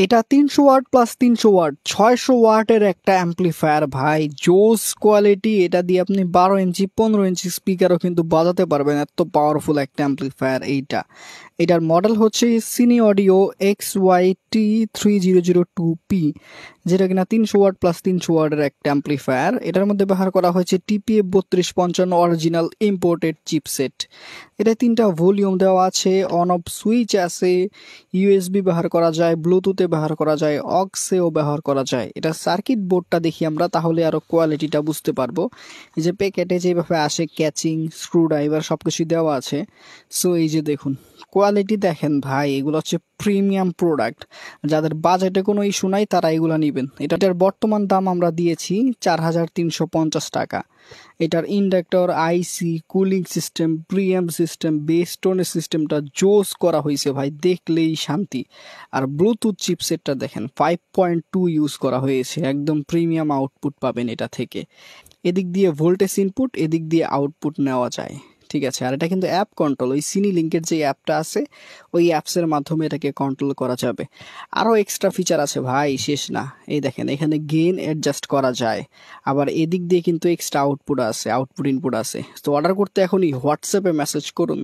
এটা 300 watt plus 300 watt 600 ওয়াটের একটা অ্যাম্পলিফায়ার ভাই, জোস কোয়ালিটি। এটা দিয়ে আপনি 12 ইঞ্চি 15 ইঞ্চি স্পিকারও কিন্তু বাজাতে পারবেন, এত পাওয়ারফুল একটা অ্যাম্পলিফায়ার এইটা। এটার মডেল হচ্ছে সিনি অডিও XYT3002P, যেটা কিনা 300 ওয়াট প্লাস 300 ওয়াটের একটা অ্যাম্পলিফায়ার। এটার মধ্যে ব্যবহার করা হয়েছে TPF3255 অরিজিনাল ইম্পোর্টেড চিপসেট। এটা 3টা ভলিউম দেওয়া আছে, অন অফ সুইচ আছে, ইউএসবি ব্যবহার করা যায়, ব্লুটুথে ব্যবহার করা যায়, অক্সেও ব্যবহার করা যায়। এটা সার্কিট বোর্ডটা দেখি আমরা, তাহলে আরো কোয়ালিটিটা বুঝতে পারবো। এই যে প্যাকেটে যেভাবে আসে ক্যাচিং, স্ক্রুড্রাইভার সবকিছু দেওয়া আছে। সো এই যে দেখুন কোয়ালিটি দেখেন ভাই, এগুলো হচ্ছে প্রিমিয়াম প্রোডাক্ট। যাদের বাজেটে কোনো ইস্যু নাই তারা এগুলো নেবেন। এটার বর্তমান দাম আমরা দিয়েছি 4350 টাকা। এটার ইন্ডাক্টর, আইসি, কুলিং সিস্টেম, প্রিএম্প সিস্টেম, বেস টোনের সিস্টেমটা জোস করা হয়েছে ভাই, দেখলেই শান্তি। আর ব্লুটুথ চিপসেটটা দেখেন 5.2 ইউজ করা হয়েছে, একদম প্রিমিয়াম আউটপুট পাবেন এটা থেকে। এদিক দিয়ে ভোল্টেজ ইনপুট, এদিক দিয়ে আউটপুট নেওয়া যায়, ঠিক আছে। আর এটা কিন্তু অ্যাপ কন্ট্রোল, ওই সিনি লিঙ্কের যে অ্যাপটা আছে ওই অ্যাপসের মাধ্যমে এটাকে কন্ট্রোল করা যাবে। আরও এক্সট্রা ফিচার আছে ভাই, শেষ না। এই দেখেন এখানে গেইন অ্যাডজাস্ট করা যায়, আবার এদিক দিয়ে কিন্তু এক্সট্রা আউটপুট আছে, আউটপুট ইনপুট আছে। তো অর্ডার করতে এখনই হোয়াটসঅ্যাপে মেসেজ করুন।